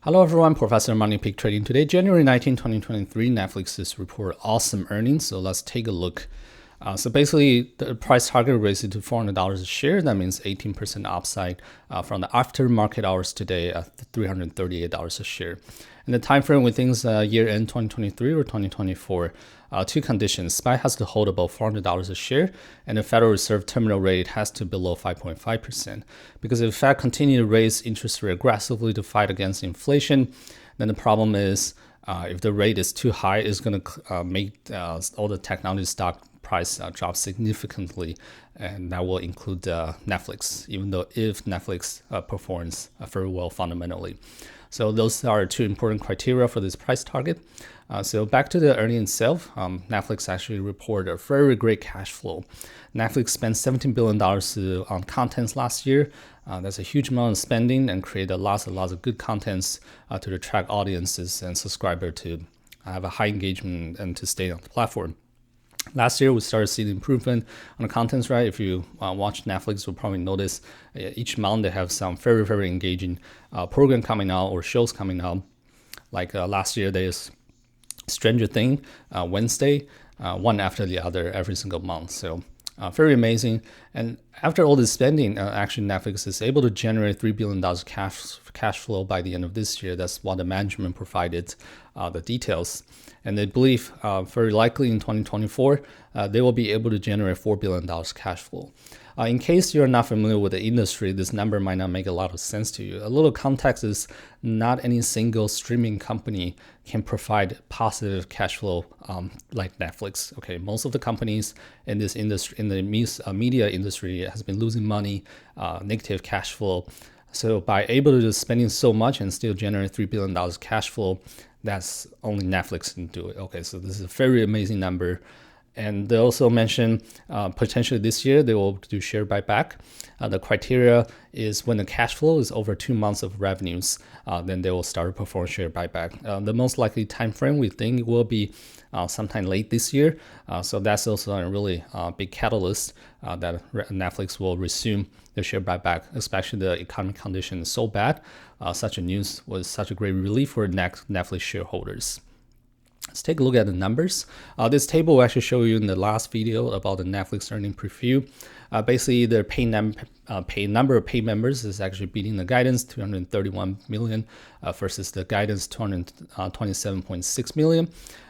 Hello everyone, Professor MoneyPigTrading. Today, January 19, 2023, Netflix has reported awesome earnings. So let's take a look. So basically, the price target raised to $400 a share. That means 18% upside from the after market hours today at $338 a share. And the time frame we think is year end 2023 or 2024. Two conditions: SPY has to hold about $400 a share, and the Federal Reserve terminal rate has to be below 5.5%. Because if the Fed continue to raise interest rate aggressively to fight against inflation, then the problem is if the rate is too high, it's going to make all the technology stock price drop significantly, and that will include Netflix, even though if Netflix performs very well fundamentally. So those are two important criteria for this price target. So back to the earnings itself, Netflix actually reported a very great cash flow. Netflix spent $17 billion on contents last year. That's a huge amount of spending and created lots of good contents to attract audiences and subscribers to have a high engagement and to stay on the platform. Last year, we started seeing improvement on the contents, right? If you watch Netflix, you'll probably notice each month they have some very, very engaging program coming out or shows coming out. Like last year, there's Stranger Things Wednesday, one after the other every single month. So very amazing. And after all this spending, actually Netflix is able to generate $3 billion cash flow by the end of this year. That's what the management provided the details. And they believe very likely in 2024, they will be able to generate $4 billion cash flow. In case you're not familiar with the industry, this number might not make a lot of sense to you. A little context is not any single streaming company can provide positive cash flow like Netflix. Okay, most of the companies in this industry, in the media industry, has been losing money, negative cash flow. So by able to just spending so much and still generate $3 billion cash flow, that's only Netflix can do it. Okay, so this is a very amazing number. And they also mentioned potentially this year they will do share buyback. The criteria is when the cash flow is over 2 months of revenues, then they will start to perform share buyback. The most likely time frame we think will be sometime late this year. So that's also a really big catalyst that Netflix will resume the share buyback, especially the economic condition is so bad. Such a news was such a great relief for Netflix shareholders. Let's take a look at the numbers. This table will actually show you in the last video about the Netflix earning preview. Basically, their number of paid members is actually beating the guidance, 231 million versus the guidance, 227.6 million.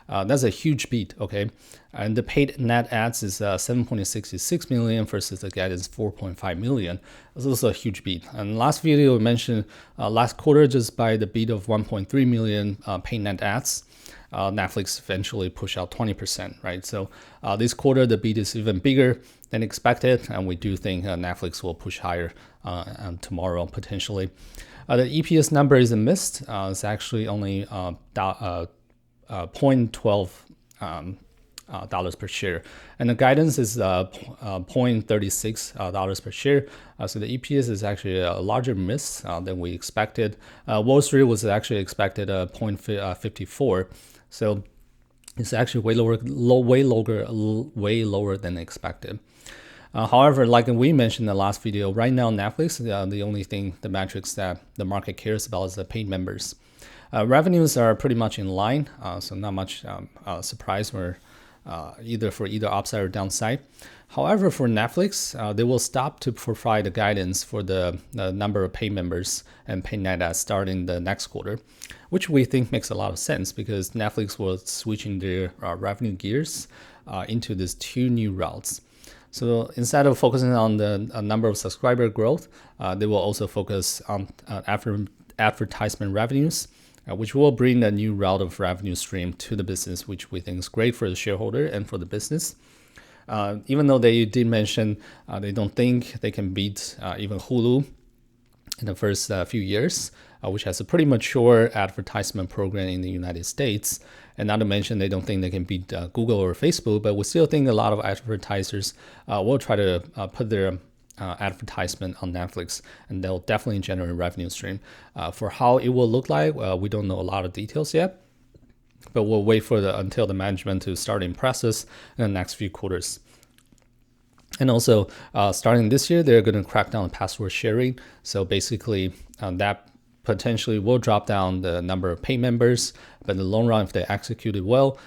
That's a huge beat, okay? And the paid net ads is 7.66 million versus the guidance 4.5 million. This is a huge beat. And last video we mentioned last quarter, just by the beat of 1.3 million paid net ads, Netflix eventually pushed out 20%, right? So this quarter, the beat is even bigger than expected, and we do think Netflix will push higher tomorrow, potentially. The EPS number is a miss. It's actually only 0.12 dollars per share, and the guidance is $0.36 per share. So the EPS is actually a larger miss than we expected. Wall Street was actually expected 0.54, so it's actually way lower than expected. However, like we mentioned in the last video, right now Netflix, the only thing, the metrics that the market cares about is the paid members. Revenues are pretty much in line, so not much surprise or either upside or downside. However, for Netflix, they will stop to provide the guidance for the number of paid members and paid net ads starting the next quarter, which we think makes a lot of sense because Netflix was switching their revenue gears into these two new routes. So instead of focusing on the number of subscriber growth, they will also focus on advertisement revenues, which will bring a new route of revenue stream to the business, which we think is great for the shareholder and for the business. Even though they did mention they don't think they can beat even Hulu in the first few years, which has a pretty mature advertisement program in the United States. And not to mention, they don't think they can beat Google or Facebook, but we still think a lot of advertisers will try to put their advertisement on Netflix, and they'll definitely generate revenue stream. For how it will look like, we don't know a lot of details yet, but we'll wait for until the management to start impress us in the next few quarters. And also, starting this year, they're going to crack down on password sharing. So basically, that potentially will drop down the number of paid members, but in the long run, if they execute it well,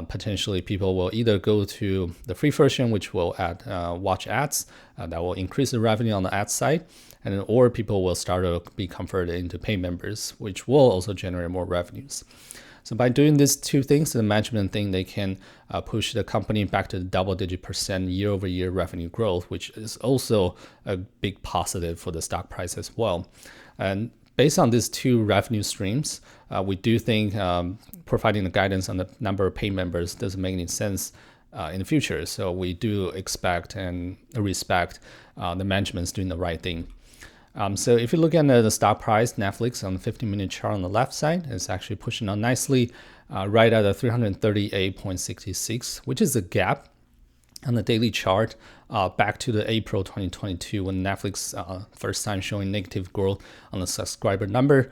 potentially people will either go to the free version, which will add watch ads, that will increase the revenue on the ad side, and or people will start to be converted into paid members, which will also generate more revenues. So by doing these two things, the management think they can push the company back to the double-digit % year-over-year revenue growth, which is also a big positive for the stock price as well. And based on these two revenue streams, we do think providing the guidance on the number of paid members doesn't make any sense in the future. So we do expect and respect the management's doing the right thing. So if you look at the stock price, Netflix on the 15-minute chart on the left side is actually pushing on nicely right at a 338.66, which is a gap on the daily chart back to the April 2022 when Netflix first time showing negative growth on the subscriber number.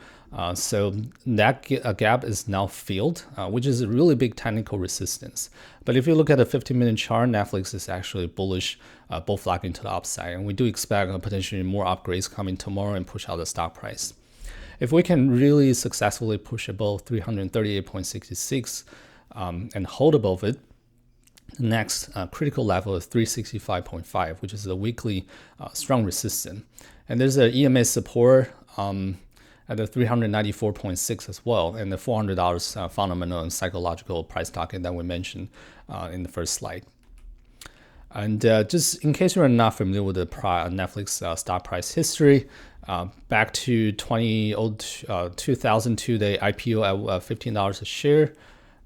So that gap is now filled, which is a really big technical resistance. But if you look at the 15-minute chart, Netflix is actually bullish, both flagging to the upside. And we do expect potentially more upgrades coming tomorrow and push out the stock price. If we can really successfully push above 338.66 and hold above it, the next critical level is 365.5, which is a weekly strong resistance. And there's an EMA support at the 394.6 as well, and the $400 fundamental and psychological price target that we mentioned in the first slide. And just in case you're not familiar with the Netflix stock price history, back to 2002, they IPO at $15 a share,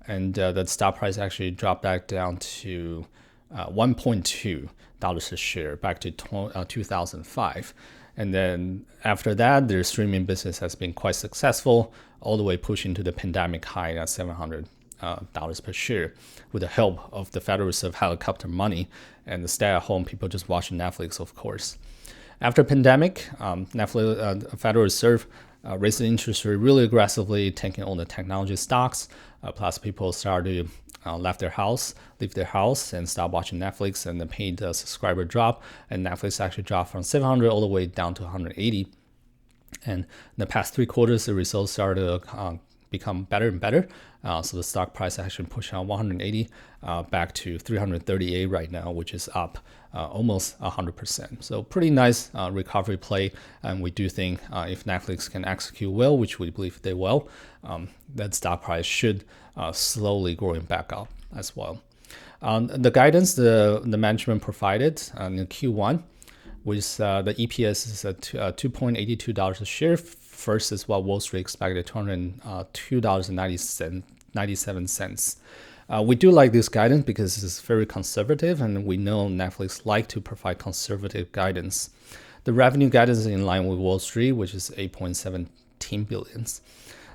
and the stock price actually dropped back down to $1.2 a share back to 2005. And then after that, their streaming business has been quite successful, all the way pushing to the pandemic high at $700 per share with the help of the Federal Reserve helicopter money and the stay-at-home people just watching Netflix, of course. After pandemic, Netflix, Federal Reserve raised the interest rate really aggressively, taking all the technology stocks. Plus, people started to leave their house and start watching Netflix, and the paid subscriber drop. And Netflix actually dropped from 700 all the way down to 180. And in the past 3 quarters, the results started to become better and better. So the stock price actually pushed on 180 back to 338 right now, which is up almost 100%. So pretty nice recovery play. And we do think if Netflix can execute well, which we believe they will, that stock price should slowly growing back up as well. The guidance the management provided in Q1 with the EPS is at $2.82 a share versus what Wall Street expected, $202.97. We do like this guidance because it's very conservative, and we know Netflix like to provide conservative guidance. The revenue guidance is in line with Wall Street, which is 8.17 billion.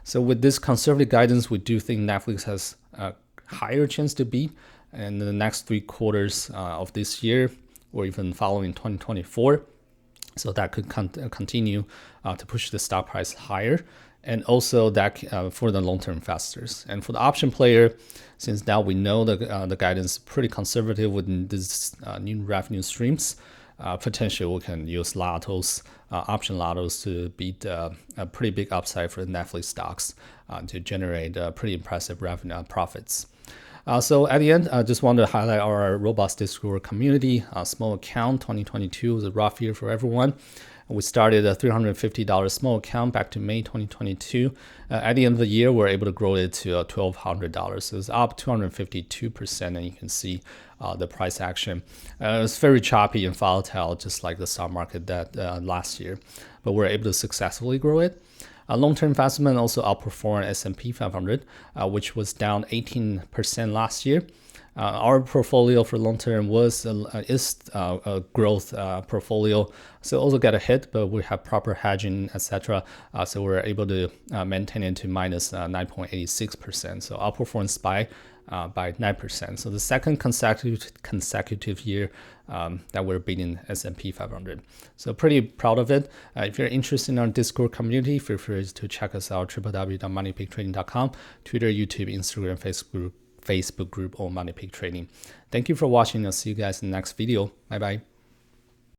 So with this conservative guidance, we do think Netflix has a higher chance to beat in the next 3 quarters of this year, or even following 2024. So that could continue to push the stock price higher, and also that for the long-term investors. And for the option player, since now we know the guidance is pretty conservative within these new revenue streams, potentially we can use lottos, option lottos to beat a pretty big upside for the Netflix stocks to generate pretty impressive revenue profits. So at the end, I just wanted to highlight our robust Discord community. Small account 2022 was a rough year for everyone. We started a $350 small account back to May 2022. At the end of the year, we're able to grow it to $1,200. So it's up 252%, and you can see the price action. It's very choppy and volatile, just like the stock market that last year. But we're able to successfully grow it. Long-term investment also outperformed S&P 500, which was down 18% last year. Our portfolio for long-term is a growth portfolio, so also get a hit, but we have proper hedging, etc. So we're able to maintain it to minus 9.86%. So outperformed by 9%. So the second consecutive year that we're beating S&P 500. So pretty proud of it. If you're interested in our Discord community, feel free to check us out, www.moneypigtrading.com, Twitter, YouTube, Instagram, Facebook group on MoneyPigTrading. Thank you for watching. I'll see you guys in the next video. Bye-bye.